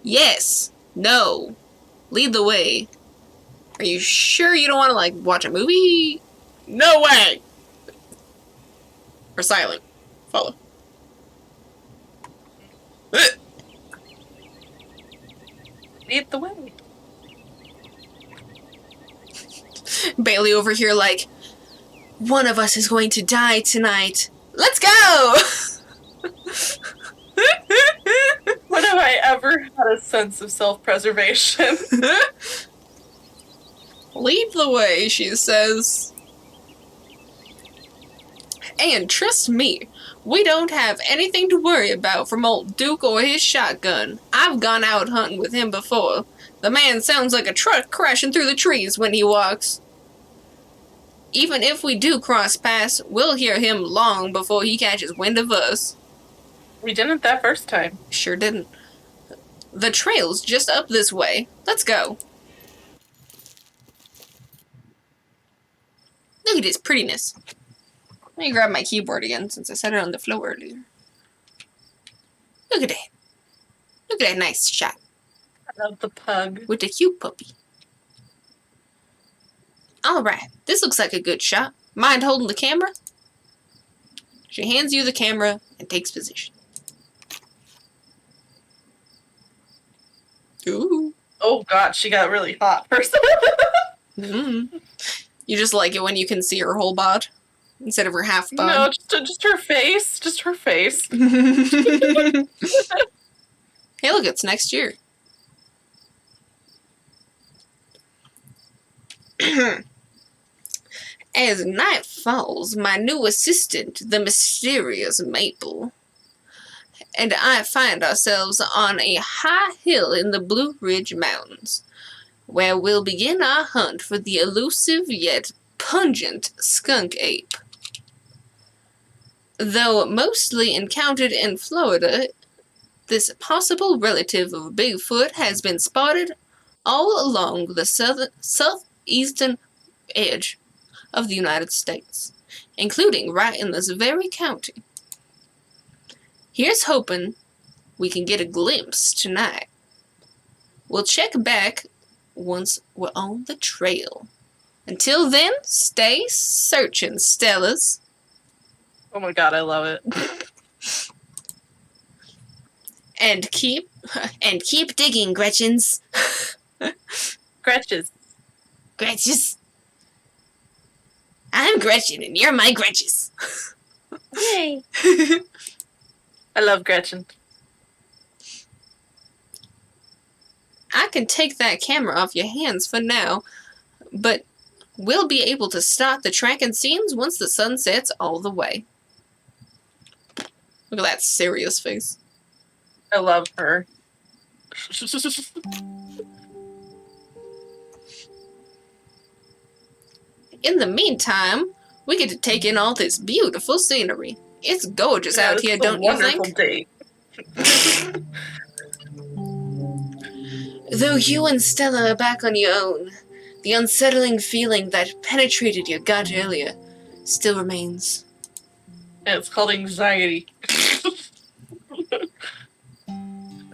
Yes. No. Lead the way. Are you sure you don't want to, like, watch a movie? No way! Or silent. Follow. Lead the way. Bailey over here like, one of us is going to die tonight. Let's go! When have I ever had a sense of self-preservation? Lead the way, she says. And trust me, we don't have anything to worry about from old Duke or his shotgun. I've gone out hunting with him before. The man sounds like a truck crashing through the trees when he walks. Even if we do cross paths, we'll hear him long before he catches wind of us. We didn't that first time. Sure didn't. The trail's just up this way. Let's go. Look at his prettiness. Let me grab my keyboard again since I set it on the floor earlier. Look at that. Look at that nice shot. I love the pug. With the cute puppy. Alright, this looks like a good shot. Mind holding the camera? She hands you the camera and takes position. Ooh. Oh god, she got really hot first. You just like it when you can see her whole bod instead of her half bod. No, just her face. Just her face. Hey, look, it's next year. As night falls, my new assistant, the mysterious Maple, and I find ourselves on a high hill in the Blue Ridge Mountains, where we'll begin our hunt for the elusive yet pungent skunk ape. Though mostly encountered in Florida, this possible relative of Bigfoot has been spotted all along the southeastern edge of the United States, including right in this very county. Here's hoping we can get a glimpse tonight. We'll check back once we're on the trail. Until then, stay searching, Stellas. Oh my god, I love it. And keep digging, Gretchens. Gretches. Gretches. I'm Gretchen, and you're my Gretches. Yay. I love Gretchen. I can take that camera off your hands for now, but we'll be able to start the tracking scenes once the sun sets all the way. Look at that serious face. I love her. In the meantime, we get to take in all this beautiful scenery. It's gorgeous out here, don't you think? Date. Though you and Stella are back on your own, the unsettling feeling that penetrated your gut earlier still remains. And it's called anxiety.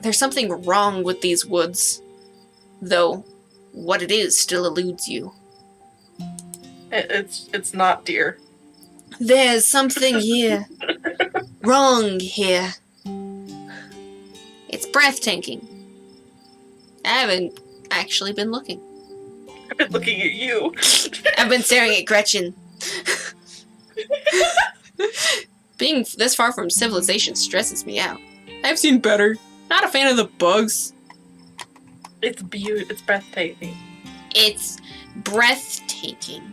There's something wrong with these woods, though what it is still eludes you. It's not deer. There's something here. Wrong here. It's breathtaking. I haven't actually been looking. I've been looking at you. I've been staring at Gretchen. Being this far from civilization stresses me out. I've seen better. Not a fan of the bugs. It's breathtaking. It's breathtaking.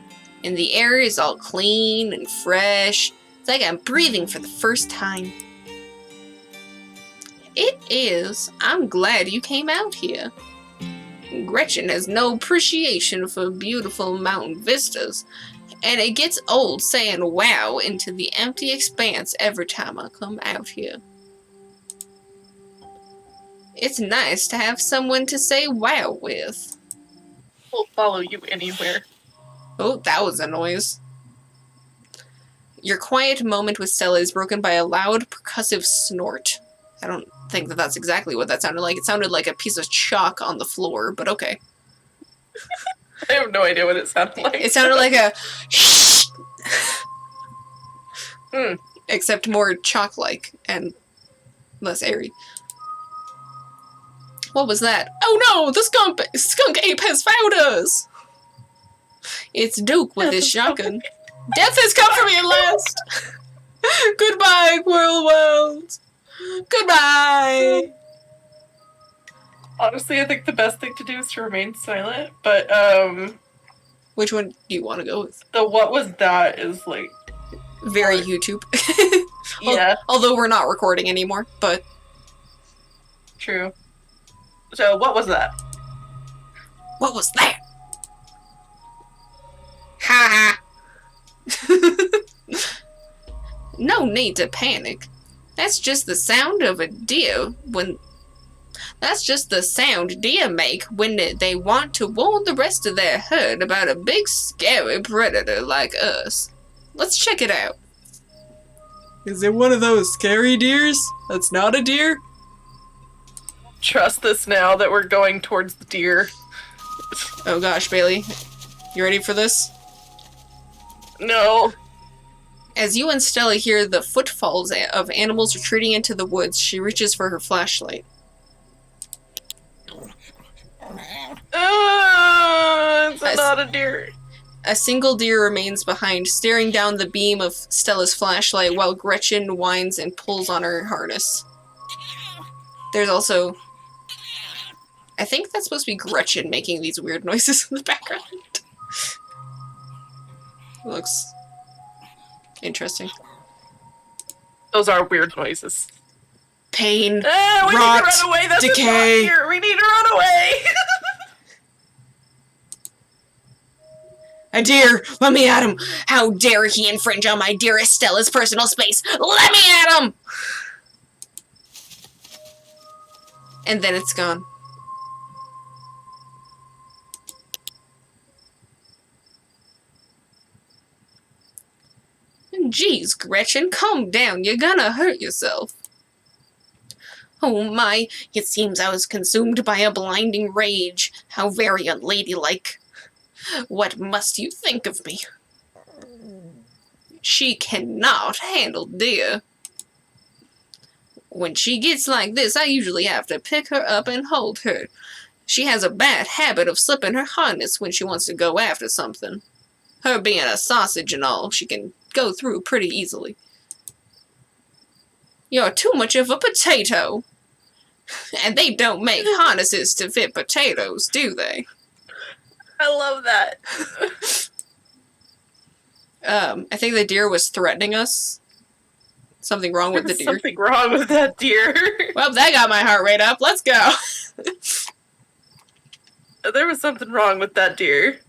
And the air is all clean and fresh. It's like I'm breathing for the first time. It is. I'm glad you came out here. Gretchen has no appreciation for beautiful mountain vistas, and it gets old saying wow into the empty expanse every time I come out here. It's nice to have someone to say wow with. We'll follow you anywhere. Oh, that was a noise. Your quiet moment with Stella is broken by a loud, percussive snort. I don't think that that's exactly what that sounded like. It sounded like a piece of chalk on the floor, but okay. I have no idea what it sounded like. It sounded like a Hmm. except more chalk-like and less airy. What was that? Oh no! The skunk ape has found us! It's Duke with his shotgun. Death has come for me at last! Goodbye, Squirrel World! Goodbye! Honestly, I think the best thing to do is to remain silent, but, Which one do you want to go with? the what was that is, like... Very What? YouTube. Yeah. Although we're not recording anymore, but... True. So, what was that? What was that? Ha ha! No need to panic. That's just the sound of a deer when... That's just the sound deer make when they want to warn the rest of their herd about a big scary predator like us. Let's check it out. Is it one of those scary deers? That's not a deer? Trust this now that we're going towards the deer. Oh gosh, Bailey. You ready for this? No. As you and Stella hear the footfalls of animals retreating into the woods, she reaches for her flashlight. It's not a deer. A single deer remains behind, staring down the beam of Stella's flashlight while Gretchen whines and pulls on her harness. There's also... I think that's supposed to be Gretchen making these weird noises in the background. Looks interesting. Those are weird noises. Pain, We rot, need to run away. That's decay. Here. We need to run away. A deer! Let me at him! How dare he infringe on my dearest Stella's personal space! Let me at him! And then it's gone. Jeez, Gretchen, calm down. You're gonna hurt yourself. Oh my, it seems I was consumed by a blinding rage. How very unladylike. What must you think of me? She cannot handle deer. When she gets like this, I usually have to pick her up and hold her. She has a bad habit of slipping her harness when she wants to go after something. Her being a sausage and all, she can go through pretty easily. You're too much of a potato. And they don't make harnesses to fit potatoes, do they? I love that. I think the deer was threatening us. Something wrong with the deer. Something wrong with that deer. Well, that got my heart rate up. Let's go. There was something wrong with that deer.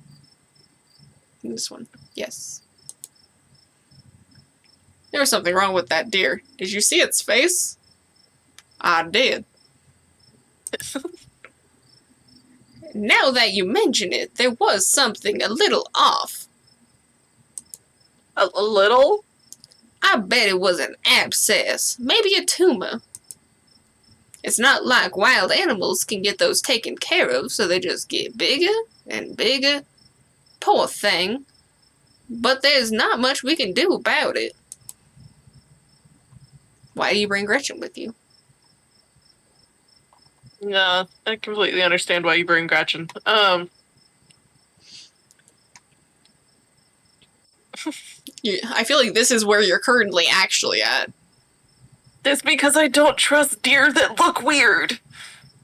This one. Yes. There was something wrong with that deer. Did you see its face? I did. Now that you mention it, there was something a little off. A little? I bet it was an abscess, maybe a tumor. It's not like wild animals can get those taken care of, so they just get bigger and bigger. Poor thing. But there's not much we can do about it. Why do you bring Gretchen with you? No, I completely understand why you bring Gretchen. I feel like this is where you're currently actually at. It's because I don't trust deer that look weird.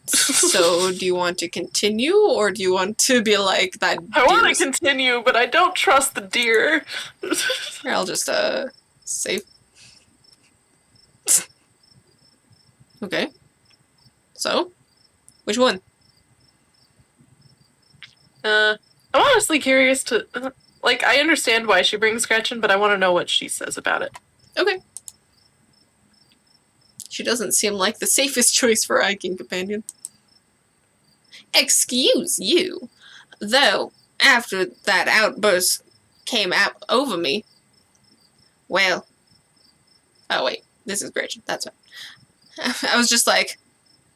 So, do you want to continue, or do you want to be like that? I want to continue, but I don't trust the deer. Here, I'll just, save. Okay. So? Which one? I'm honestly curious to... Like, I understand why she brings Gretchen, but I want to know what she says about it. Okay. She doesn't seem like the safest choice for a hiking companion. Excuse you. Though, after that outburst came out over me, well... Oh, wait. This is Gretchen. That's right. I was just like,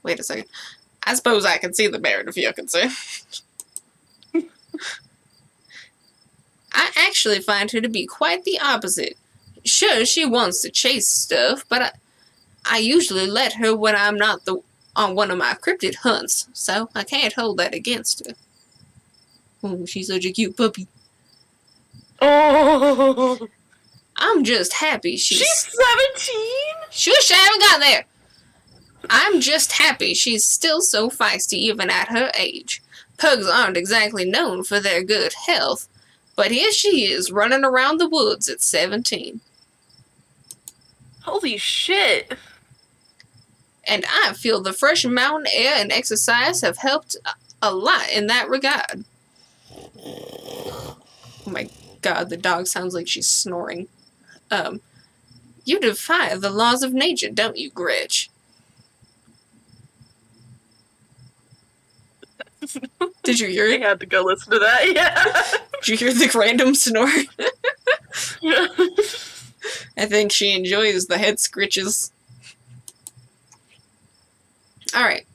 wait a second. I suppose I can see the merit if you can see. I actually find her to be quite the opposite. Sure, she wants to chase stuff, but I usually let her when I'm not on one of my cryptid hunts, so I can't hold that against her. Oh, she's such a cute puppy. Oh, I'm just happy she's 17? Shush, I haven't got there. I'm just happy she's still so feisty even at her age. Pugs aren't exactly known for their good health, but here she is running around the woods at 17. Holy shit. And I feel the fresh mountain air and exercise have helped a lot in that regard. Oh my god, the dog sounds like she's snoring. You defy the laws of nature, don't you, Gretch? Did you hear it? I had to go listen to that, yeah. Did you hear the random snore? Yeah. I think she enjoys the head scritches. Alright.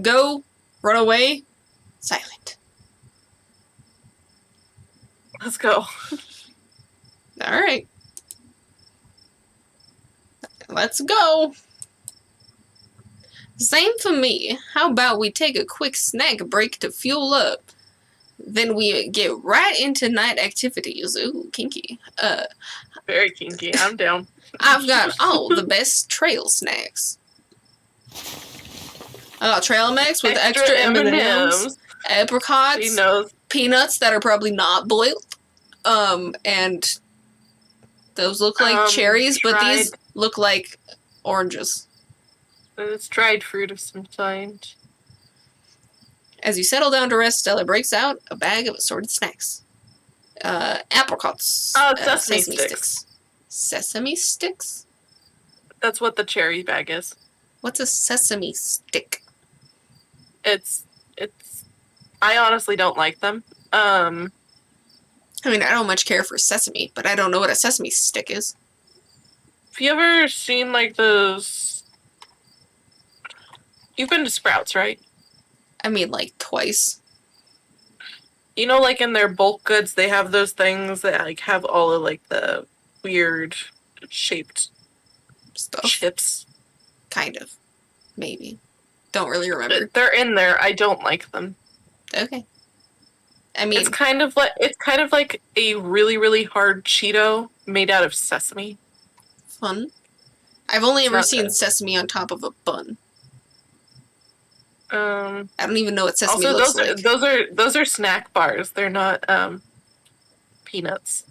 Go. Run away. Silent. Let's go. Alright. Let's go. Same for me. How about we take a quick snack break to fuel up? Then we get right into night activities. Ooh, kinky. Very kinky. I'm down. I've got all the best trail snacks. I got trail mix with extra M&Ms, apricots, He knows. peanuts that are probably not boiled, and those look like cherries, but these look like oranges. It's dried fruit of some kind. As you settle down to rest, Stella breaks out a bag of assorted snacks. Apricots. Oh, sesame sticks. Sesame sticks? That's what the cherry bag is. What's a sesame stick? It's. I honestly don't like them. I mean, I don't much care for sesame, but I don't know what a sesame stick is. Have you ever seen like those? You've been to Sprouts, right? I mean, like, twice. You know, like in their bulk goods, they have those things that like have all of like the weird shaped Stuff. chips. Kind of. Maybe. Don't really remember. They're in there. I don't like them. Okay. I mean, It's kind of like a really, really hard Cheeto made out of sesame. fun. I've only ever not seen good. sesame on top of a bun. Um, I don't even know what sesame also, looks those like. are snack bars. They're not peanuts.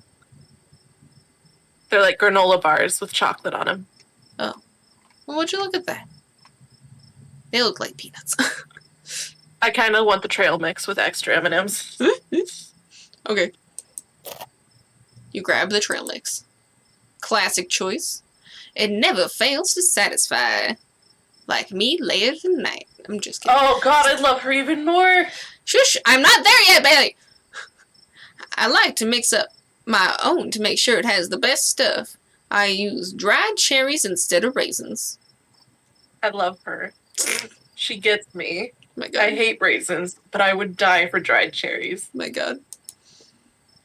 They're like granola bars with chocolate on them. Well, would you look at that? They look like peanuts. I kind of want the trail mix with extra M&Ms. Okay. You grab the trail mix. Classic choice. It never fails to satisfy. Like me later tonight. I'm just kidding. Oh god, I'd love her even more. Shush! I'm not there yet, Bailey! I like to mix up my own to make sure it has the best stuff. I use dried cherries instead of raisins. I love her. She gets me. Oh my god. I hate raisins, but I would die for dried cherries. Oh my god.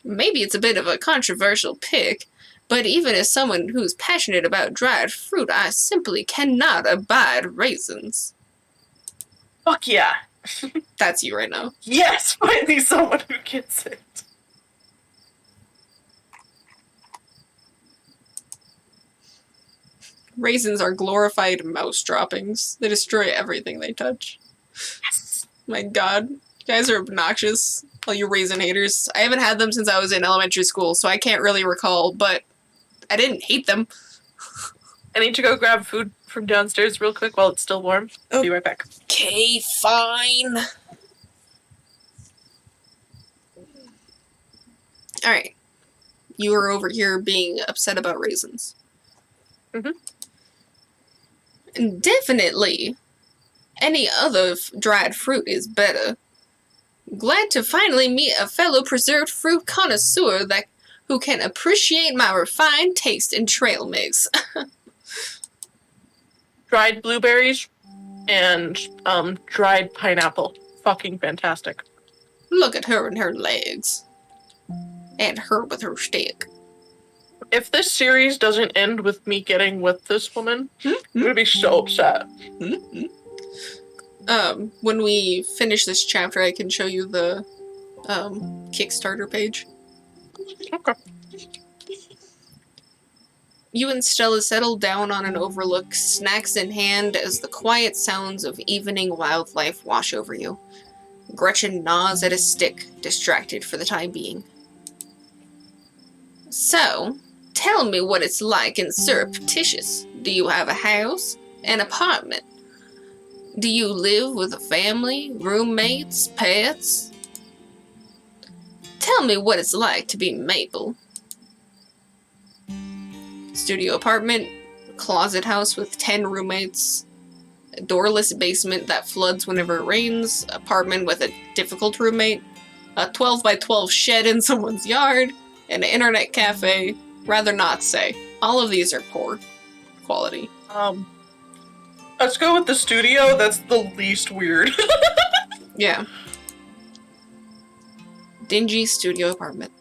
Maybe it's a bit of a controversial pick, but even as someone who's passionate about dried fruit, I simply cannot abide raisins. Fuck yeah. That's you right now. Yes, finally someone who gets it. Raisins are glorified mouse droppings. They destroy everything they touch. Yes. My god. You guys are obnoxious. All you raisin haters. I haven't had them since I was in elementary school, so I can't really recall, but I didn't hate them. I need to go grab food from downstairs real quick while it's still warm. Oh. Be right back. Okay, fine. Alright. You are over here being upset about raisins. Mhm. And definitely, any other dried fruit is better. Glad to finally meet a fellow preserved fruit connoisseur who can appreciate my refined taste in trail mix. dried blueberries and dried pineapple. Fucking fantastic. Look at her and her legs. And her with her stick. If this series doesn't end with me getting with this woman, I'm gonna be so upset. When we finish this chapter, I can show you the Kickstarter page. Okay. You and Stella settle down on an overlook, snacks in hand, as the quiet sounds of evening wildlife wash over you. Gretchen gnaws at a stick, distracted for the time being. So, tell me what it's like in Surreptitious. Do you have a house? An apartment? Do you live with a family, roommates, pets? Tell me what it's like to be Maple. Studio apartment, closet house with 10 roommates, a doorless basement that floods whenever it rains, apartment with a difficult roommate, a 12 by 12 shed in someone's yard, an internet cafe. Rather not say. All of these are poor quality. Let's go with the studio. That's the least weird. Yeah. Dingy studio apartment.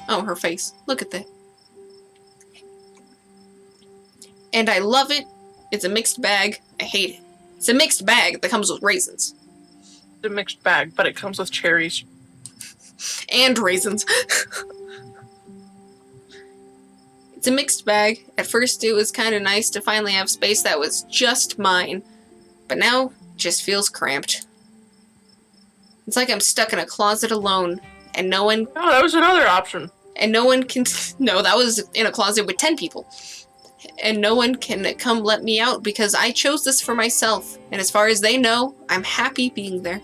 Oh, her face. Look at that. And I love it. It's a mixed bag. I hate it. It's a mixed bag that comes with raisins. It's a mixed bag, but it comes with cherries. And raisins. It's a mixed bag. At first it was kind of nice to finally have space that was just mine. But now it just feels cramped. It's like I'm stuck in a closet alone. And no one... Oh, that was another option. And no one can... No, that was in a closet with 10 people. And no one can come let me out because I chose this for myself. And as far as they know, I'm happy being there.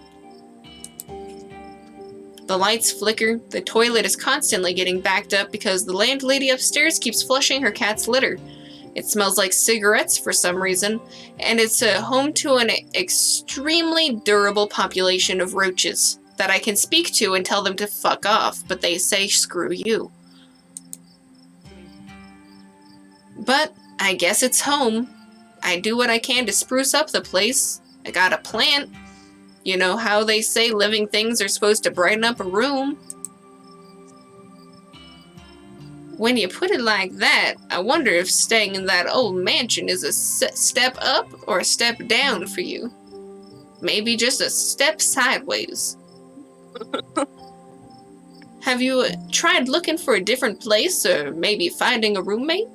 The lights flicker. The toilet is constantly getting backed up because the landlady upstairs keeps flushing her cat's litter. It smells like cigarettes for some reason, and it's a home to an extremely durable population of roaches that I can speak to and tell them to fuck off, but they say screw you. But I guess it's home. I do what I can to spruce up the place. I got a plant. You know how they say living things are supposed to brighten up a room? When you put it like that, I wonder if staying in that old mansion is a step up or a step down for you. Maybe just a step sideways. Have you tried looking for a different place or maybe finding a roommate?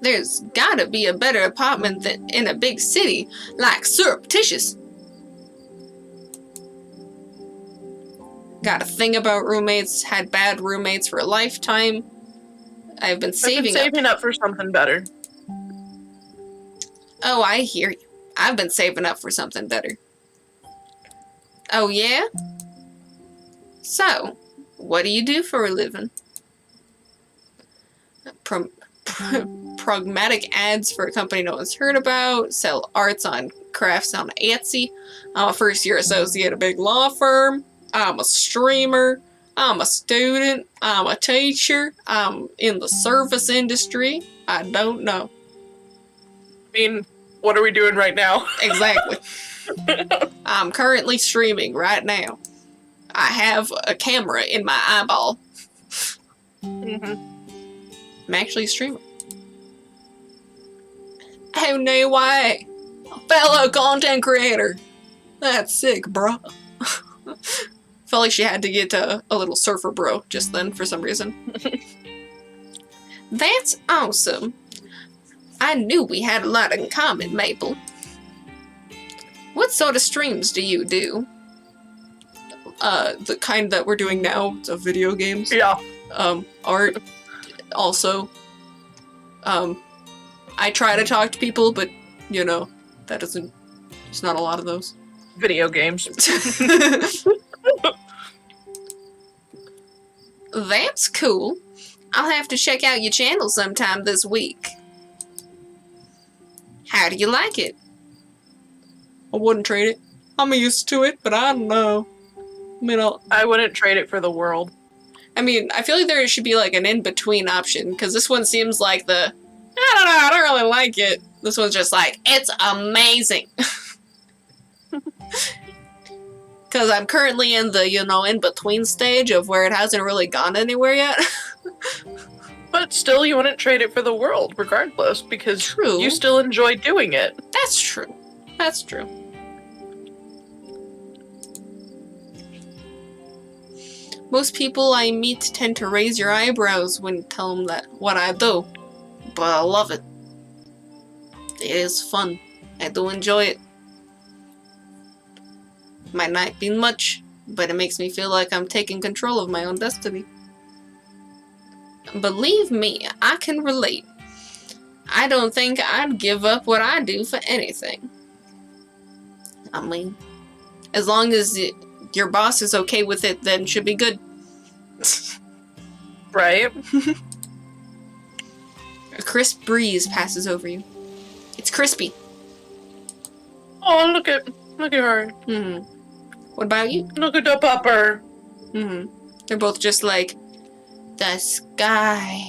There's gotta be a better apartment than in a big city like Surreptitious. Got a thing about roommates, had bad roommates for a lifetime. I've been saving up for something better. Oh, I hear you. I've been saving up for something better. Oh, yeah? So, what do you do for a living? Pragmatic ads for a company no one's heard about, sell arts on crafts on Etsy. I'm a first-year associate at a big law firm. I'm a streamer. I'm a student. I'm a teacher. I'm in the service industry. I don't know. I mean, what are we doing right now? Exactly. I'm currently streaming right now. I have a camera in my eyeball. I'm actually a streamer. Oh, no way. Fellow content creator. That's sick, bro. Felt like she had to get a little surfer bro just then for some reason. That's awesome. I knew we had a lot in common, Maple. What sort of streams do you do? The kind that we're doing now, of video games. Yeah. Art, also. I try to talk to people, but, you know, there's not a lot of those. Video games. That's cool. I'll have to check out your channel sometime this week. How do you like it? I wouldn't trade it. I'm used to it, but I don't know. I wouldn't trade it for the world. I mean, I feel like there should be like an in-between option, because this one seems like the I don't know, I don't really like it. This one's just like, it's amazing. Because I'm currently in the, in-between stage of where it hasn't really gone anywhere yet. But still, you wouldn't trade it for the world, regardless, because True. you still enjoy doing it. That's true. That's true. Most people I meet tend to raise your eyebrows when you tell them that what I do. But I love it. It is fun. I do enjoy it. Might not be much, but it makes me feel like I'm taking control of my own destiny. Believe me, I can relate. I don't think I'd give up what I do for anything. I mean, as long as your boss is okay with it, then it should be good. Right? A crisp breeze passes over you. It's crispy. Oh, look at her. Mm-hmm. What about you? Look at the pupper. Mm-hmm. They're both just like, the sky.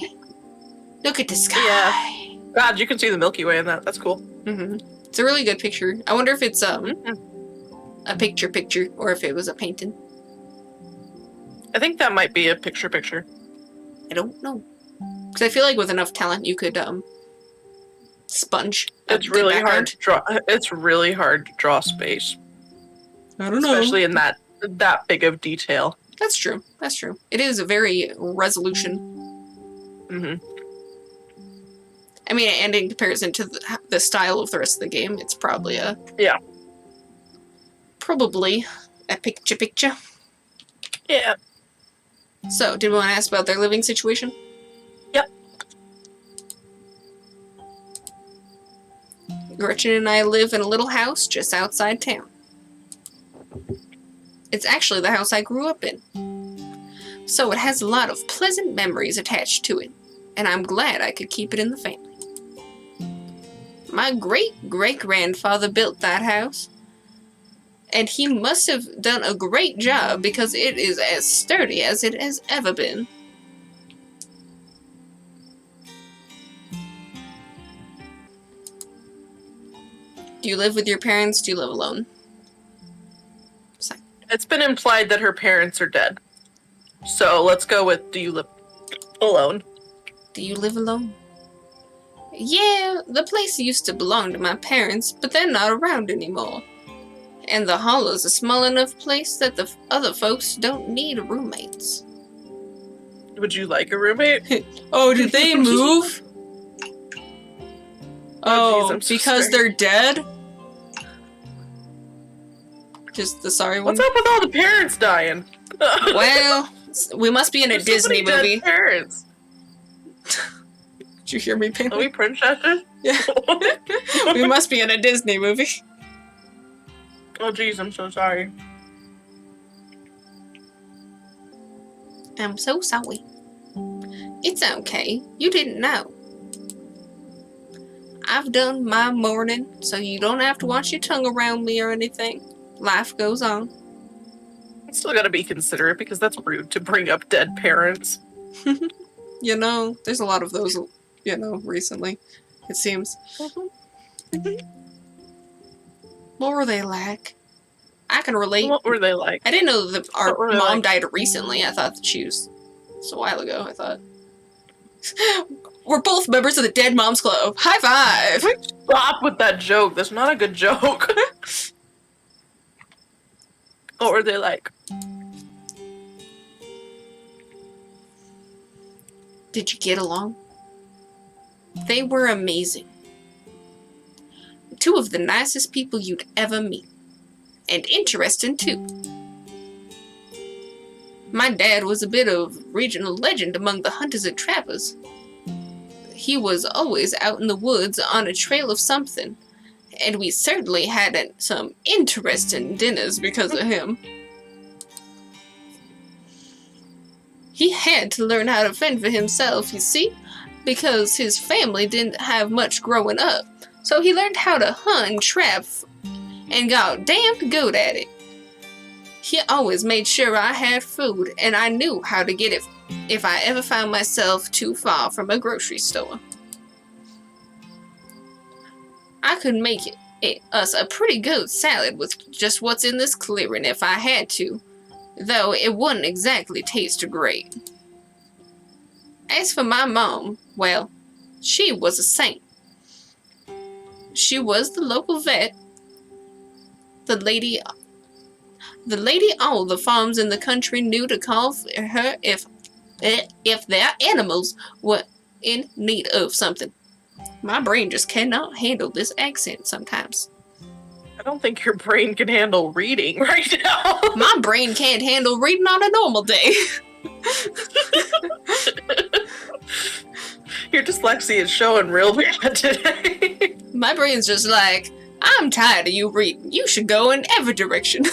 Look at the sky. Yeah. God, you can see the Milky Way in that. That's cool. Mm-hmm. It's a really good picture. I wonder if it's a picture or if it was a painting. I think that might be a picture. I don't know. Because I feel like with enough talent you could sponge. It's really hard to draw. It's really hard to draw space. I don't know. Especially in that big of detail. That's true. That's true. It is a very resolution. Mm-hmm. I mean, and in comparison to the style of the rest of the game, it's probably a picture. Yeah. So, did we want to ask about their living situation? Yep. Gretchen and I live in a little house just outside town. It's actually the house I grew up in. So it has a lot of pleasant memories attached to it, and I'm glad I could keep it in the family. My great-great-grandfather built that house, and he must have done a great job because it is as sturdy as it has ever been. Do you live with your parents? Do you live alone? It's been implied that her parents are dead. So let's go with, do you live alone? Do you live alone? Yeah, the place used to belong to my parents, but they're not around anymore. And the hollow's a small enough place that the other folks don't need roommates. Would you like a roommate? Oh, did they move? Oh, geez, I'm so because sorry. they're dead? Just the sorry one? What's up with all the parents dying? Well, we must be in a There's so Disney many dead movie. Parents. Did you hear me, Pam? Are we princesses? Yeah. We must be in a Disney movie. Oh, jeez, I'm so sorry. I'm so sorry. It's okay. You didn't know. I've done my mourning, so you don't have to wash your tongue around me or anything. Life goes on. Still gotta be considerate because that's rude to bring up dead parents. There's a lot of those, recently, it seems. What were they like? I can relate. What were they like? I didn't know that our What were they mom like? died recently. I thought that she was... It's a while ago, I thought. We're both members of the Dead Moms Club. High five! Stop with that joke. That's not a good joke. What were they like? Did you get along? They were amazing. Two of the nicest people you'd ever meet. And interesting, too. My dad was a bit of regional legend among the hunters and trappers. He was always out in the woods on a trail of something, and we certainly had some interesting dinners because of him. He had to learn how to fend for himself, you see, because his family didn't have much growing up, so he learned how to hunt and trap and got damn good at it. He always made sure I had food, and I knew how to get it if I ever found myself too far from a grocery store. I could make us a pretty good salad with just what's in this clearing if I had to, though it wouldn't exactly taste great. As for my mom, well, she was a saint. She was the local vet, the lady all the farms in the country knew to call for her if their animals were in need of something. My brain just cannot handle this accent sometimes. I don't think your brain can handle reading right now. My brain can't handle reading on a normal day. Your dyslexia is showing real bad today. My brain's just like, I'm tired of you reading. You should go in every direction.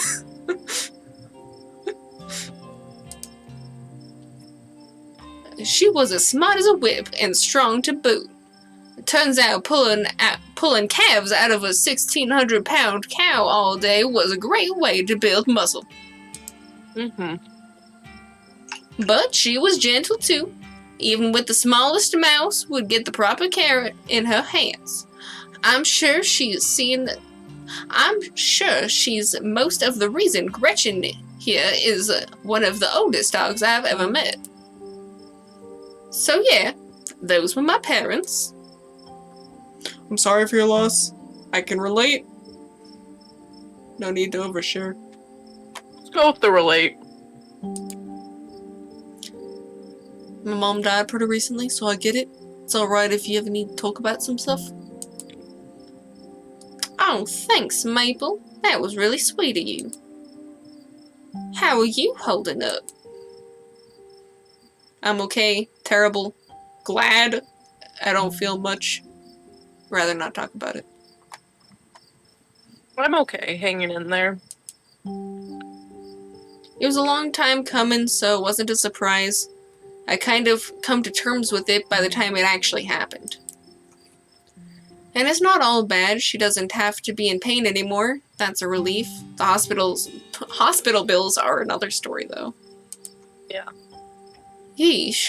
She was as smart as a whip and strong to boot. Turns out pulling calves out of a 1,600-pound cow all day was a great way to build muscle. Mm-hmm. But she was gentle too. Even with the smallest mouse, would get the proper care in her hands. I'm sure she's most of the reason Gretchen here is one of the oldest dogs I've ever met. So yeah, those were my parents. I'm sorry for your loss. I can relate. No need to overshare. Let's go with the relate. My mom died pretty recently, so I get it. It's alright if you ever need to talk about some stuff. Oh, thanks, Maple. That was really sweet of you. How are you holding up? I'm okay, terrible, glad. I don't feel much. Rather not talk about it. I'm okay, hanging in there. It was a long time coming, so it wasn't a surprise. I kind of come to terms with it by the time it actually happened. And it's not all bad. She doesn't have to be in pain anymore. That's a relief. The hospital bills are another story, though. Yeah. Yeesh.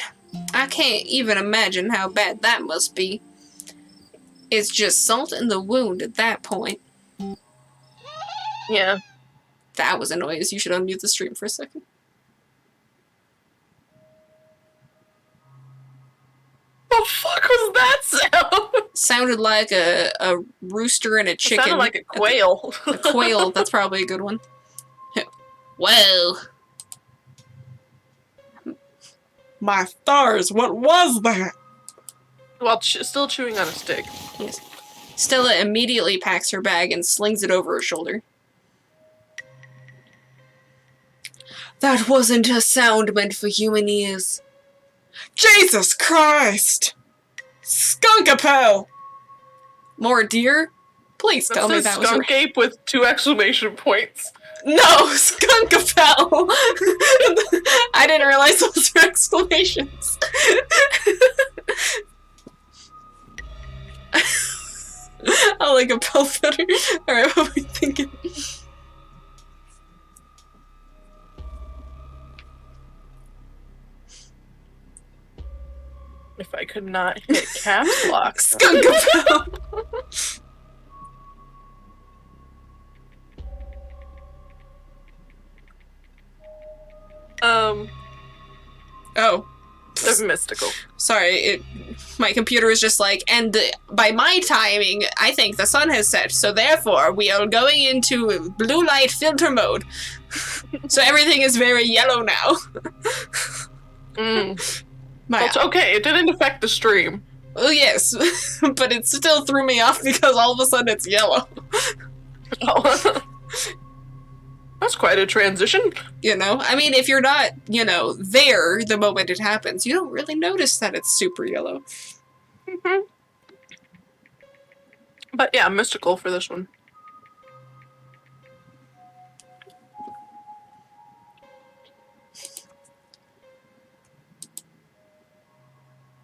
I can't even imagine how bad that must be. It's just salt in the wound at that point. Yeah. That was a noise. You should unmute the stream for a second. The fuck was that sound? Sounded like a rooster and a chicken. It sounded like a quail. A quail, that's probably a good one. Whoa. My stars, what was that? While still chewing on a stick. Yes. Stella immediately packs her bag and slings it over her shoulder. That wasn't a sound meant for human ears. Jesus Christ! Skunkapoo! More deer? Please tell me that was skunk ape with 2 exclamation points. No, Skunkapoo! I didn't realize those were exclamations. I like a bell better. Alright, what are we thinking? If I could not hit caps lock. Skunkapoo! Oh. That's mystical. Sorry, my computer is just like, and by my timing, I think the sun has set, so therefore we are going into blue light filter mode. So everything is very yellow now. It's okay, it didn't affect the stream. Oh yes, but it still threw me off because all of a sudden it's yellow. Oh. That's quite a transition. You know, I mean, if you're not, there the moment it happens, you don't really notice that it's super yellow. Mm-hmm. But yeah, mystical for this one.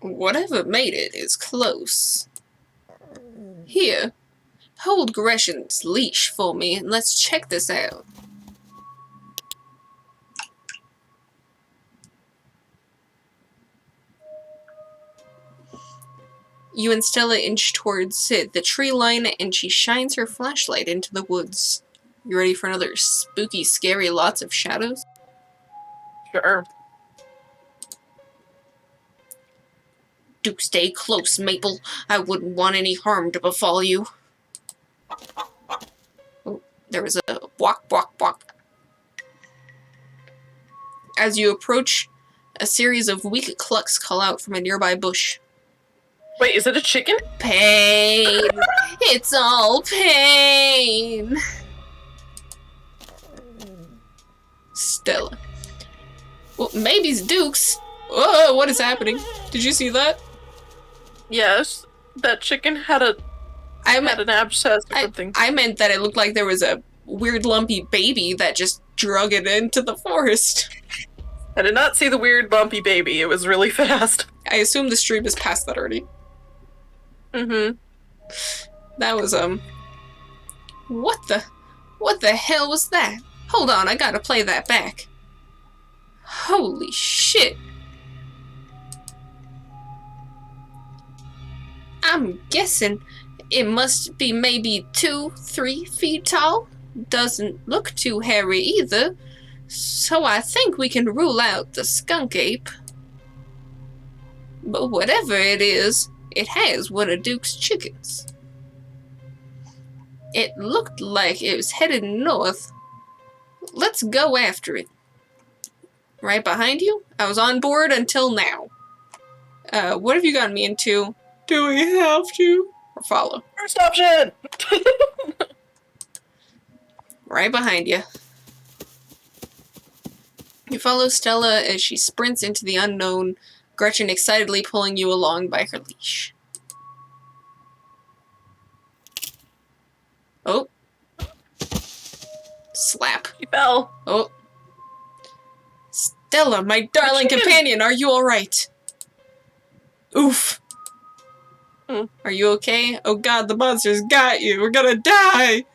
Whatever made it is close. Here, hold Gretchen's leash for me and let's check this out. You and Stella inch towards the tree line, and she shines her flashlight into the woods. You ready for another spooky, scary, lots of shadows? Sure. Do stay close, Maple. I wouldn't want any harm to befall you. Oh, there was a walk, walk, walk. As you approach, a series of weak clucks call out from a nearby bush. Wait, is it a chicken? Pain! It's all pain! Stella. Well, maybe it's Duke's. Whoa, what is happening? Did you see that? Yes. That chicken had an abscess or something. I meant that it looked like there was a weird lumpy baby that just drug it into the forest. I did not see the weird bumpy baby. It was really fast. I assume the stream is past that already. Mm-hmm. That was, what the hell was that? Hold on, I gotta play that back. Holy shit. I'm guessing it must be maybe 2-3 feet tall. Doesn't look too hairy either. So I think we can rule out the skunk ape. But whatever it is, it has one of Duke's chickens. It looked like it was headed north. Let's go after it. Right behind you? I was on board until now. What have you gotten me into? Do we have to? Or follow? First option! Right behind you. You follow Stella as she sprints into the unknown, Gretchen excitedly pulling you along by her leash. Oh. Slap. He fell. Oh. Stella, my darling companion, are you alright? Oof. Are you okay? Oh god, the monster's got you. We're gonna die.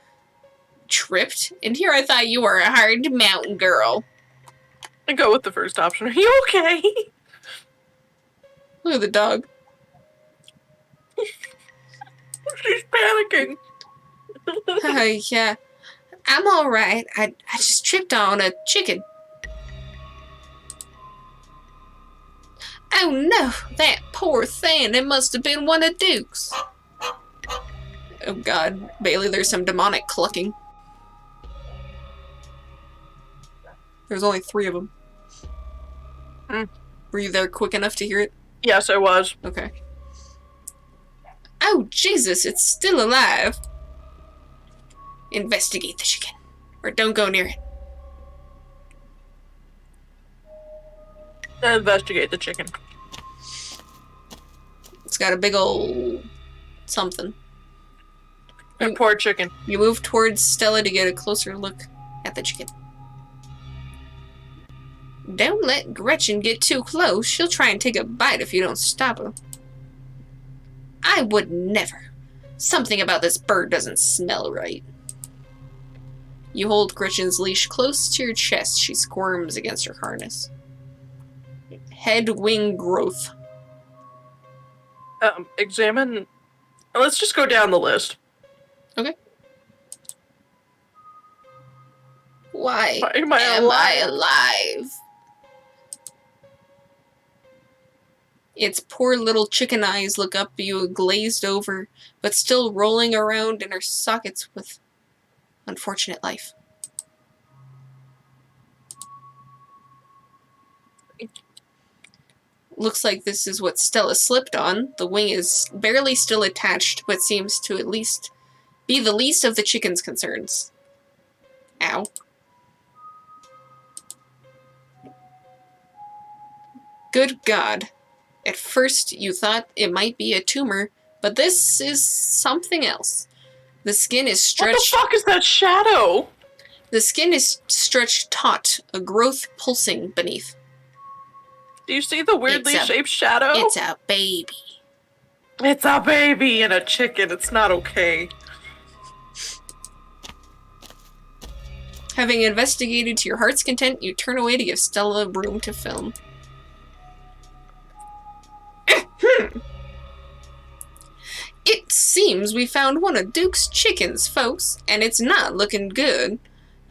Tripped? And here I thought you were a hard mountain girl. I go with the first option. Are you okay? Look at the dog. She's panicking. Yeah. I'm alright. I just tripped on a chicken. Oh no, that poor thing. It must have been one of Duke's. Oh god, Bailey, there's some demonic clucking. There's only 3 of them. Were you there quick enough to hear it? Yes, I was. Okay. Oh, Jesus, it's still alive. Investigate the chicken. Or don't go near it. Investigate the chicken. It's got a big old something. That poor chicken. You move towards Stella to get a closer look at the chicken. Don't let Gretchen get too close. She'll try and take a bite if you don't stop her. I would never. Something about this bird doesn't smell right. You hold Gretchen's leash close to your chest. She squirms against her harness. Head wing growth. Examine. Let's just go down the list. Okay. Why am I alive? Its poor little chicken eyes look up at you, glazed over, but still rolling around in her sockets with unfortunate life. Looks like this is what Stella slipped on. The wing is barely still attached, but seems to at least be the least of the chicken's concerns. Ow. Good God. At first, you thought it might be a tumor, but this is something else. The skin is stretched... What the fuck is that shadow? The skin is stretched taut, a growth pulsing beneath. Do you see the weirdly shaped shadow? It's a baby. It's a baby and a chicken. It's not okay. Having investigated to your heart's content, you turn away to give Stella room to film. It seems we found one of Duke's chickens, folks, and it's not looking good.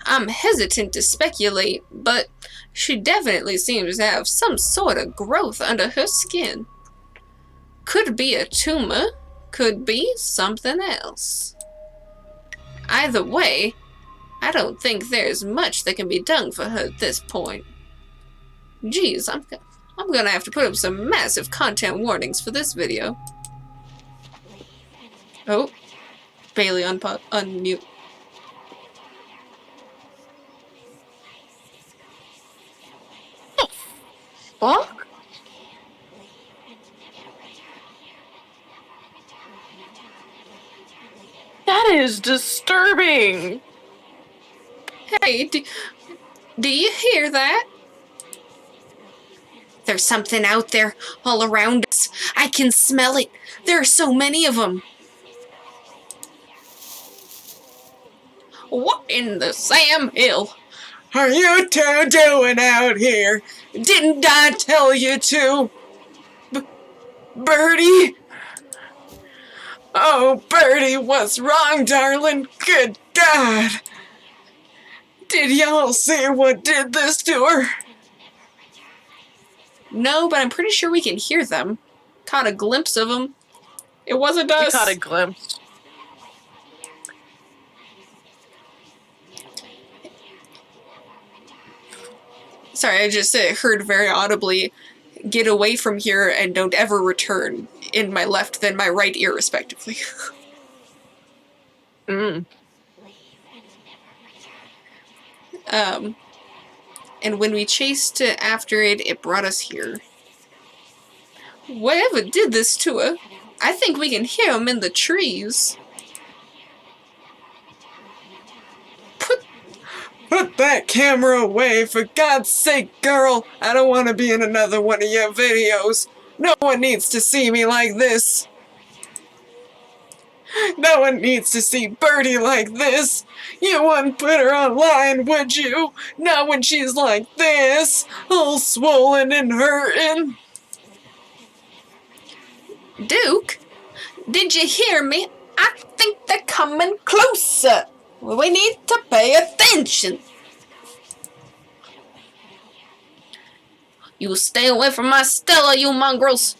I'm hesitant to speculate, but she definitely seems to have some sort of growth under her skin. Could be a tumor, could be something else. Either way, I don't think there's much that can be done for her at this point. Geez, I'm gonna have to put up some massive content warnings for this video. Oh, Bailey unmute. Fuck? That is disturbing. Hey, do you hear that? There's something out there all around us. I can smell it. There are so many of them. What in the Sam Hill are you two doing out here? Didn't I tell you to? Birdie? Oh, Birdie, what's wrong, darling? Good God. Did y'all see what did this to her? No, but I'm pretty sure we can hear them. Caught a glimpse of them. It wasn't us. We caught a glimpse. Sorry, I just heard very audibly, "Get away from here and don't ever return," in my left then my right ear, respectively. And when we chased after it, it brought us here. Whatever did this to her? I think we can hear him in the trees. Put that camera away, for God's sake, girl. I don't want to be in another one of your videos. No one needs to see me like this. No one needs to see Birdie like this. You wouldn't put her online, would you? Not when she's like this, all swollen and hurting. Duke, did you hear me? I think they're coming closer. We need to pay attention. You stay away from my Stella, you mongrels.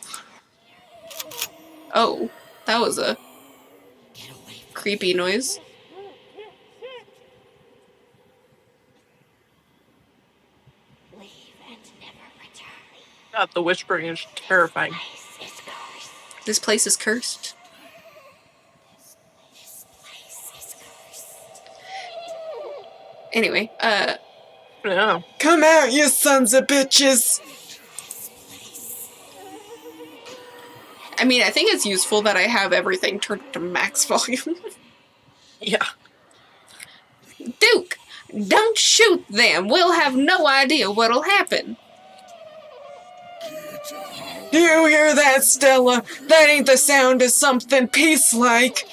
Oh, that was a creepy noise. God, the whispering is terrifying. This place is cursed. Anyway, Yeah. Come out, you sons of bitches. I mean, I think it's useful that I have everything turned up to max volume. Yeah. Duke, don't shoot them. We'll have no idea what'll happen. Do you hear that, Stella? That ain't the sound of something peace-like.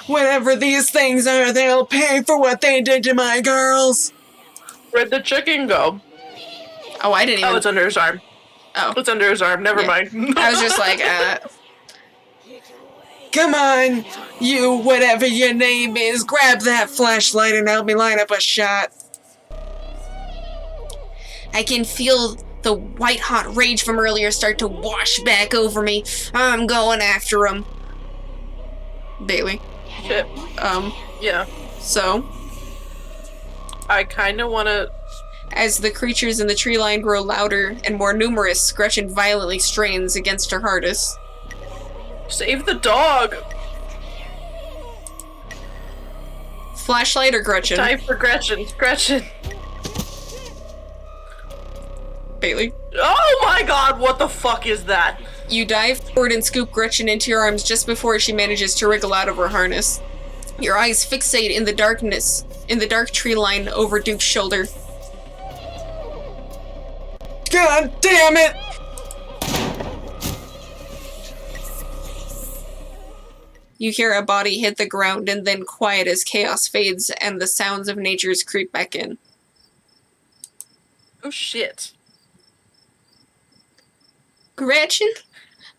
Whatever these things are, they'll pay for what they did to my girls. Where'd the chicken go? Oh, I didn't even... Oh, it's under his arm. Oh. It's under his arm. Never mind. I was just like, Come on, you whatever your name is, grab that flashlight and help me line up a shot. I can feel the white-hot rage from earlier start to wash back over me. I'm going after him. Bailey. Shit. Yeah. So? I kind of want to... As the creatures in the tree line grow louder and more numerous, Gretchen violently strains against her harness. Save the dog! Flashlight or Gretchen? Time for Gretchen. Gretchen! Bailey. Oh my god, what the fuck is that? You dive forward and scoop Gretchen into your arms just before she manages to wriggle out of her harness. Your eyes fixate in the darkness, in the dark tree line over Duke's shoulder. God damn it! You hear a body hit the ground and then quiet as chaos fades and the sounds of nature's creep back in. Oh shit. Gretchen?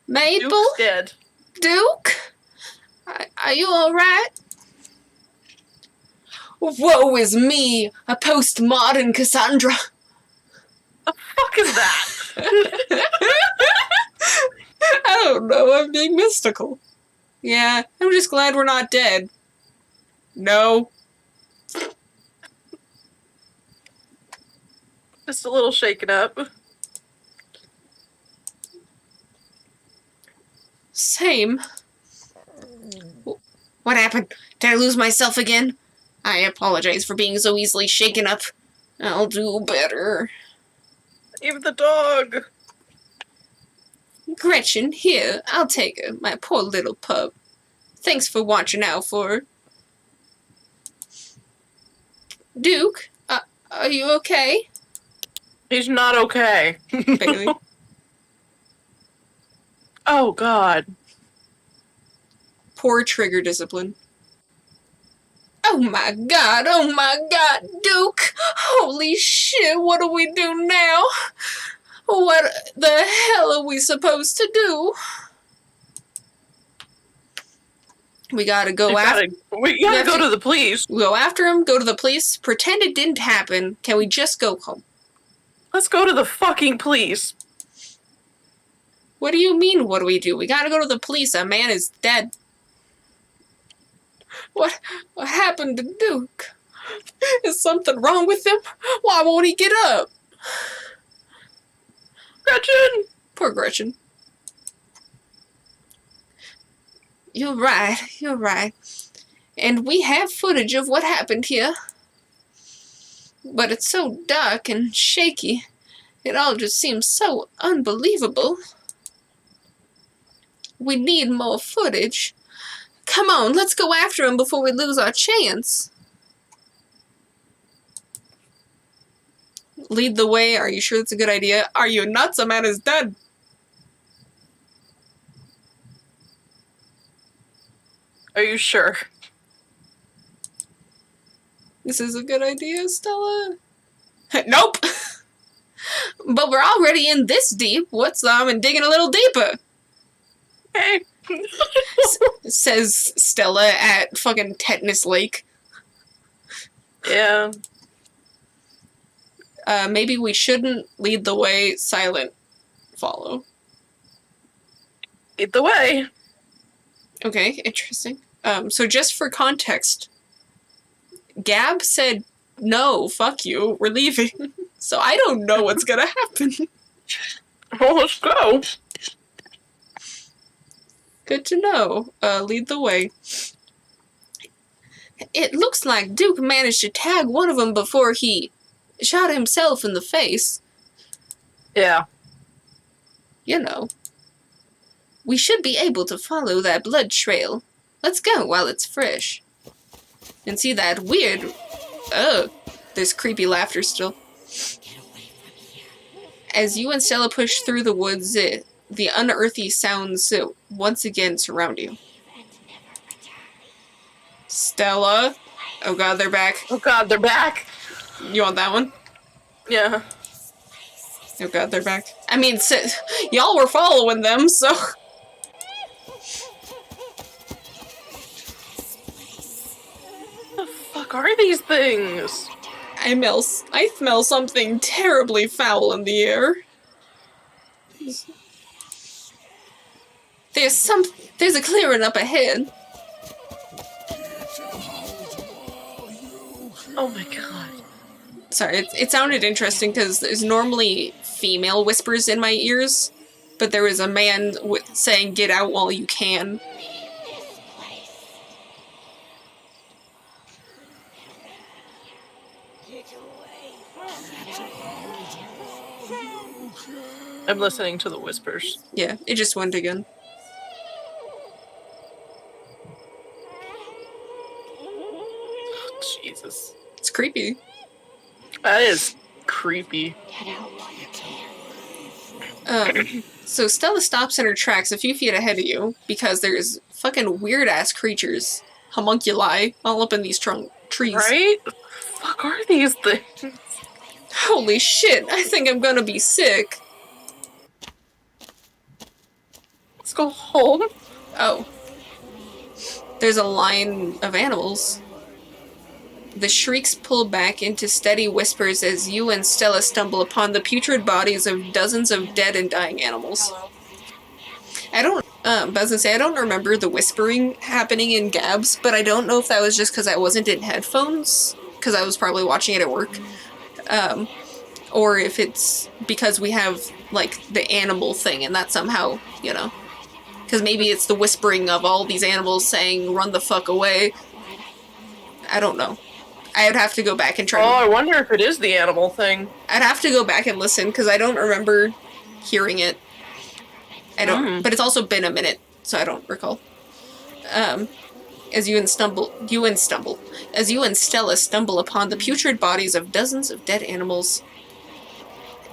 Maple? Duke's dead. Duke? Are you alright? Woe is me, a postmodern Cassandra. The fuck is that? I don't know, I'm being mystical. Yeah, I'm just glad we're not dead. No. Just a little shaken up. Same. What happened? Did I lose myself again? I apologize for being so easily shaken up. I'll do better. Even the dog. Gretchen, here, I'll take her, my poor little pup. Thanks for watching out for her. Duke, are you okay? He's not okay. Bailey. Oh, God. Poor trigger discipline. Oh my god, Duke! Holy shit, what do we do now? What the hell are we supposed to do? We gotta go after. We gotta go to the police. Go after him. Go to the police. Pretend it didn't happen. Can we just go home? Let's go to the fucking police. What do you mean? What do we do? We gotta go to the police. A man is dead. What happened to Duke? Is something wrong with him? Why won't he get up? Gretchen! Poor Gretchen. You're right. And we have footage of what happened here. But it's so dark and shaky. It all just seems so unbelievable. We need more footage. Come on, let's go after him before we lose our chance. Lead the way. Are you sure that's a good idea? Are you nuts? A man is dead. Are you sure? This is a good idea, Stella. Nope. But we're already in this deep. What's and digging a little deeper? Okay. Says Stella at fucking Tetanus Lake. Yeah. Maybe we shouldn't lead the way, silent follow. Lead the way. Okay, interesting. So just for context, Gab said, no, fuck you, we're leaving. So I don't know what's gonna happen. Well, let's go. Good to know. Lead the way. It looks like Duke managed to tag one of them before he shot himself in the face. Yeah. You know. We should be able to follow that blood trail. Let's go while it's fresh. And see that weird... there's creepy laughter still. As you and Stella push through the woods, the unearthly sounds once again surround you. Stella? Oh god, they're back. Oh god, they're back. You want that one? Yeah. Oh god, they're back. I mean, y'all were following them, so... What the fuck are these things? I smell something terribly foul in the air. There's a clearing up ahead. Oh my god. Sorry, it sounded interesting because there's normally female whispers in my ears, but there was a man saying, "Get out while you can." I'm listening to the whispers. Yeah, it just went again. Jesus. It's creepy. That is creepy. So Stella stops in her tracks a few feet ahead of you because there's fucking weird-ass creatures, homunculi, all up in these trees. Right? What the fuck are these things? Holy shit, I think I'm gonna be sick. Let's go home. Oh. There's a line of animals. The shrieks pull back into steady whispers as you and Stella stumble upon the putrid bodies of dozens of dead and dying animals. I was gonna say, I don't remember the whispering happening in Gabs, but I don't know if that was just because I wasn't in headphones, because I was probably watching it at work, or if it's because we have, like, the animal thing, and that somehow, you know, because maybe it's the whispering of all these animals saying, run the fuck away. I don't know. I would have to go back and try. Oh, I wonder if it is the animal thing. I'd have to go back and listen, because I don't remember hearing it. I don't, but it's also been a minute, so I don't recall. As you and Stella stumble upon the putrid bodies of dozens of dead animals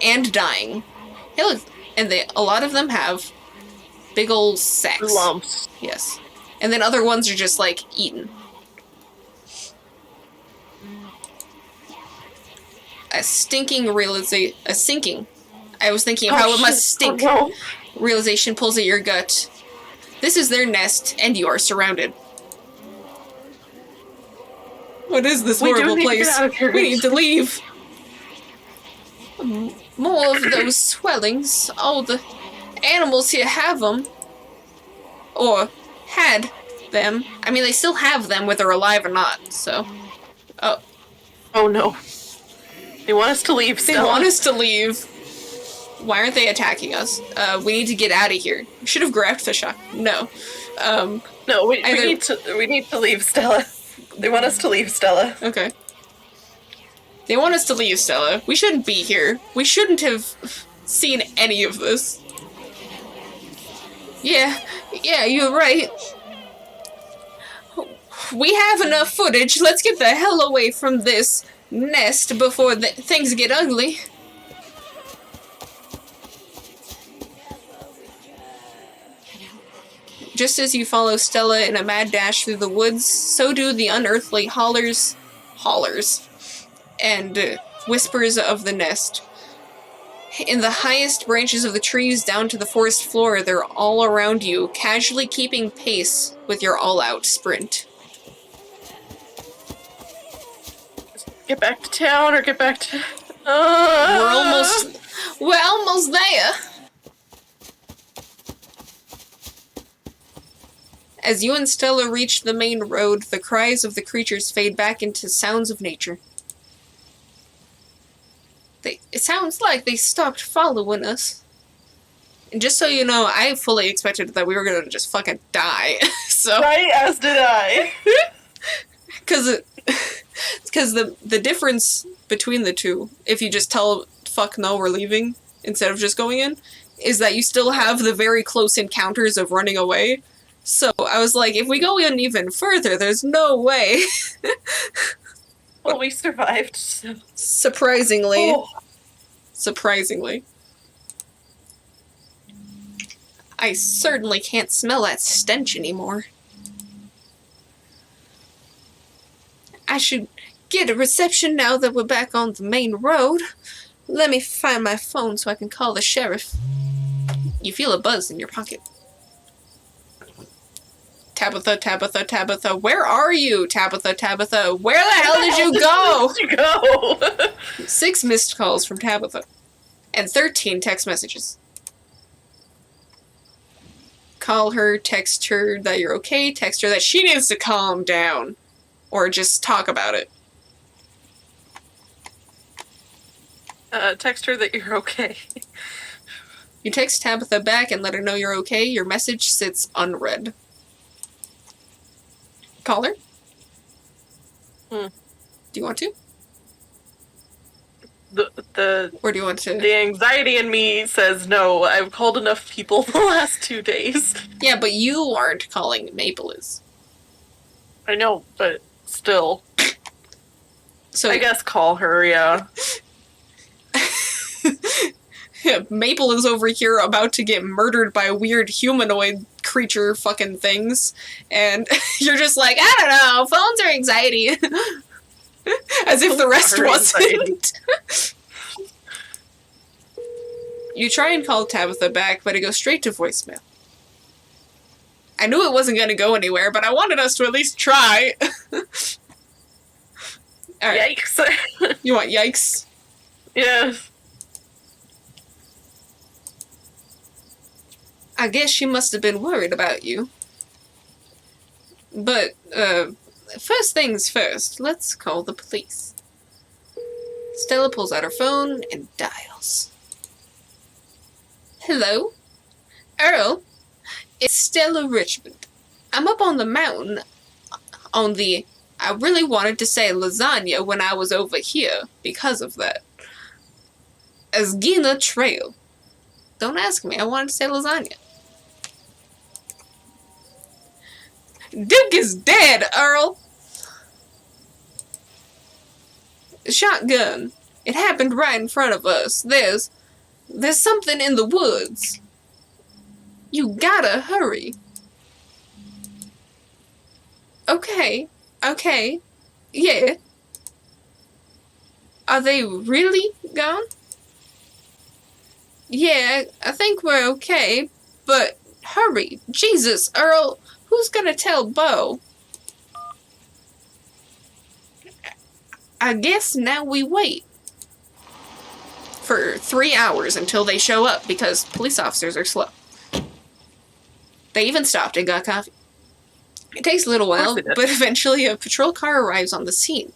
and dying. Hey, look, and a lot of them have big old sacks. Lumps. Yes. And then other ones are just, like, eaten. A sinking. I was thinking of how it must stink. Oh, no. Realization pulls at your gut. This is their nest, and you are surrounded. What is this horrible place? We need to leave. More of those swellings. All the animals here have them. Or had them. I mean, they still have them, whether alive or not, so. Oh. Oh no. They want us to leave, Stella. They want us to leave. Why aren't they attacking us? We need to get out of here. We should have grabbed the shot. No. No, we need to leave, Stella. They want us to leave, Stella. Okay. They want us to leave, Stella. We shouldn't be here. We shouldn't have seen any of this. Yeah, you're right. We have enough footage. Let's get the hell away from this nest before things get ugly. Just as you follow Stella in a mad dash through the woods, so do the unearthly hollers, and whispers of the nest. In the highest branches of the trees down to the forest floor, they're all around you, casually keeping pace with your all-out sprint. Get back to town or get back to... We're almost there. As you and Stella reach the main road, the cries of the creatures fade back into sounds of nature. It sounds like they stopped following us. And just so you know, I fully expected that we were gonna just fucking die. So, right, as did I. Because the difference between the two, if you just tell fuck no, we're leaving, instead of just going in, is that you still have the very close encounters of running away. So I was like, if we go in even further, there's no way. Well, we survived. So. Surprisingly. Oh. Surprisingly. I certainly can't smell that stench anymore. I should get a reception now that we're back on the main road. Let me find my phone so I can call the sheriff. You feel a buzz in your pocket. Tabitha, where are you? Tabitha, where the hell did you go? Where did you go? 6 missed calls from Tabitha. And 13 text messages. Call her, text her that you're okay, text her that she needs to calm down. Or just talk about it. Text her that you're okay. You text Tabitha back and let her know you're okay. Your message sits unread. Call her? Do you want to? Or do you want to? The anxiety in me says no. I've called enough people the last 2 days. Yeah, but you aren't calling. Maple is. I know, but still. So I guess call her, yeah. Yeah, Maple is over here about to get murdered by weird humanoid creature fucking things, and you're just like, I don't know, phones are anxiety. As if the rest wasn't. You try and call Tabitha back, but it goes straight to voicemail. I knew it wasn't going to go anywhere, but I wanted us to at least try. Alright. Yikes. You want yikes? Yes. I guess she must have been worried about you. But, first things first, let's call the police. Stella pulls out her phone and dials. Hello? Earl? It's Stella Richmond. I'm up on the mountain on the... I really wanted to say lasagna when I was over here because of that. Asgina Trail. Don't ask me, I wanted to say lasagna. Duke is dead, Earl! Shotgun. It happened right in front of us. There's something in the woods. You gotta hurry. Okay. Yeah. Are they really gone? Yeah, I think we're okay, but hurry. Jesus, Earl, who's gonna tell Bo? I guess now we wait. For 3 hours until they show up because police officers are slow. They even stopped and got coffee. It takes a little while, but eventually a patrol car arrives on the scene.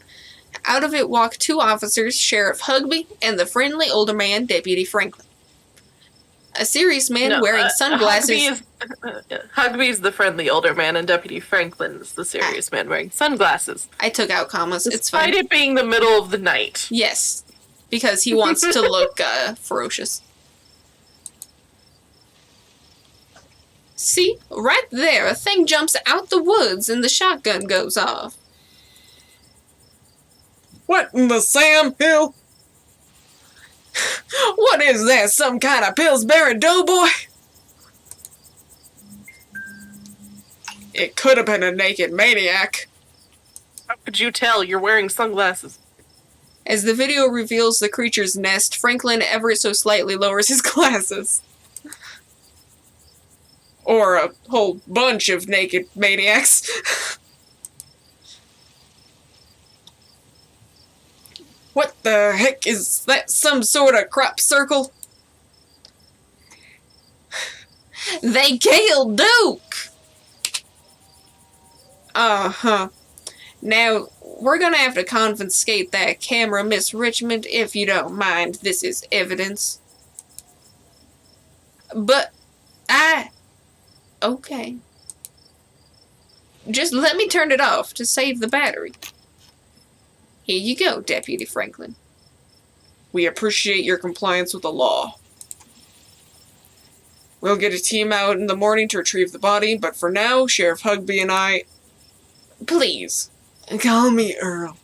Out of it walk 2 officers, Sheriff Hugby and the friendly older man, Deputy Franklin. A serious man wearing sunglasses... Hugby's the friendly older man, and Deputy Franklin's the serious man wearing sunglasses. I took out commas, it's Despite fine. it being the middle of the night. Yes, because he wants to look ferocious. See? Right there, a thing jumps out the woods and the shotgun goes off. What in the Sam Hill? What is that, some kind of Pillsbury Doughboy? It could have been a naked maniac. How could you tell? You're wearing sunglasses. As the video reveals the creature's nest, Franklin ever so slightly lowers his glasses. Or a whole bunch of naked maniacs. What the heck is that, some sort of crop circle? They killed Duke! Uh-huh. Now, we're gonna have to confiscate that camera, Miss Richmond, if you don't mind. This is evidence. But, okay. Just let me turn it off to save the battery. Here you go, Deputy Franklin. We appreciate your compliance with the law. We'll get a team out in the morning to retrieve the body, but for now, Sheriff Hugby and I... Please. Call me Earl.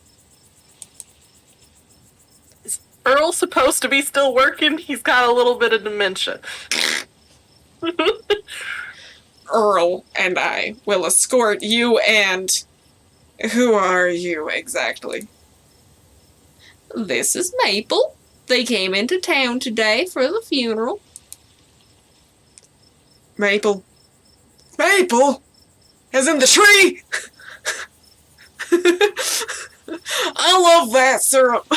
Is Earl supposed to be still working? He's got a little bit of dementia. Earl and I will escort you and... Who are you, exactly? This is Maple. They came into town today for the funeral. Maple? Maple? As in the tree? I love that syrup.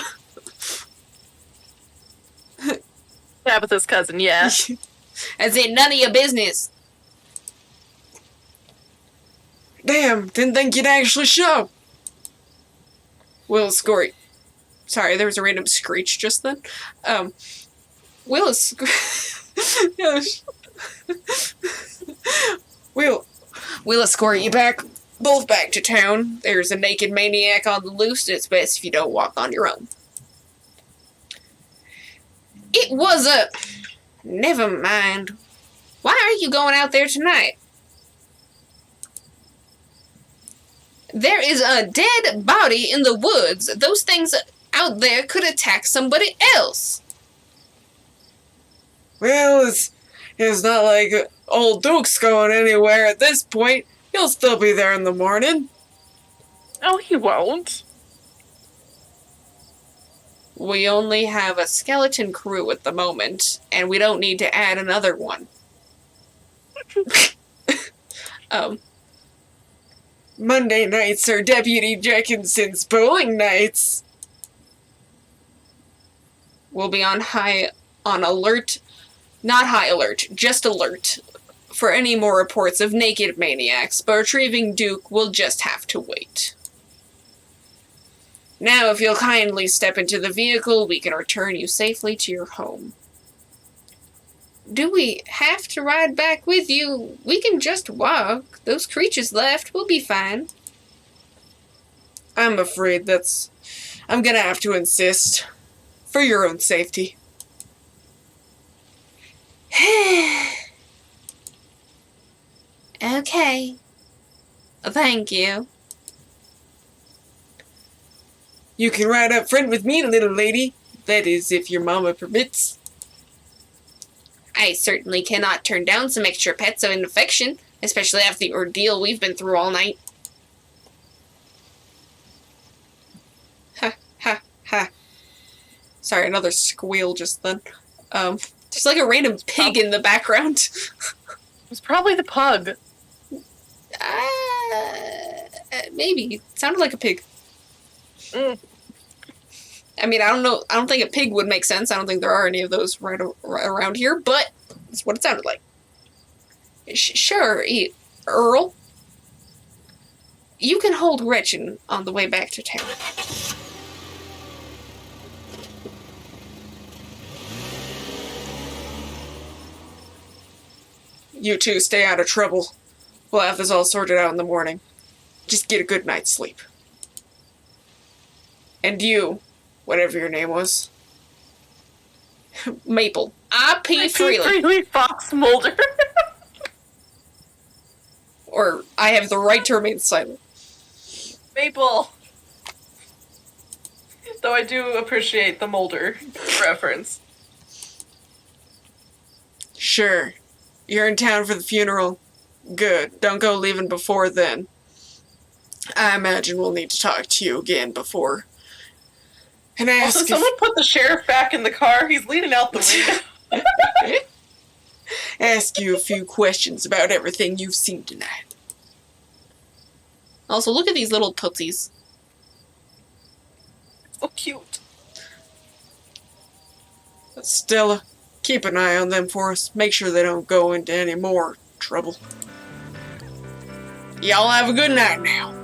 Tabitha's cousin, yeah. As in none of your business. Damn, didn't think you'd actually show. We'll escort... Sorry, there was a random screech just then. We'll escort... We'll escort you both back to town. There's a naked maniac on the loose, and it's best if you don't walk on your own. It was a... Never mind. Why are you going out there tonight? There is a dead body in the woods. Those things out there could attack somebody else. Well, it's not like old Duke's going anywhere at this point. He'll still be there in the morning. No, he won't. We only have a skeleton crew at the moment, and we don't need to add another one. Monday nights are Deputy Jenkinson's bowling nights. We'll be on alert, not high alert, just alert for any more reports of naked maniacs, but retrieving Duke will just have to wait. Now, if you'll kindly step into the vehicle, we can return you safely to your home. Do we have to ride back with you? We can just walk. Those creatures left. We'll be fine. I'm afraid I'm gonna have to insist. For your own safety. Okay. Thank you. You can ride up front with me, little lady. That is, if your mama permits. I certainly cannot turn down some extra pets of affection, especially after the ordeal we've been through all night. Ha, ha, ha. Sorry, another squeal just then. There's like a random pig in the background. It was probably the pug. Maybe. It sounded like a pig. Mm. I mean, I don't know. I don't think a pig would make sense. I don't think there are any of those right around here, but that's what it sounded like. Sure, Earl. You can hold Gretchen on the way back to town. You two stay out of trouble. We'll have this all sorted out in the morning. Just get a good night's sleep. And you, whatever your name was. Maple. I pee freely. Freely Fox Mulder. Or I have the right to remain silent. Maple. Though I do appreciate the Mulder reference. Sure. You're in town for the funeral. Good. Don't go leaving before then. I imagine we'll need to talk to you again before. And Also, someone put the sheriff back in the car. He's leaning out the window. Ask you a few questions about everything you've seen tonight. Also, look at these little tootsies. So cute. Stella, keep an eye on them for us. Make sure they don't go into any more trouble. Y'all have a good night now.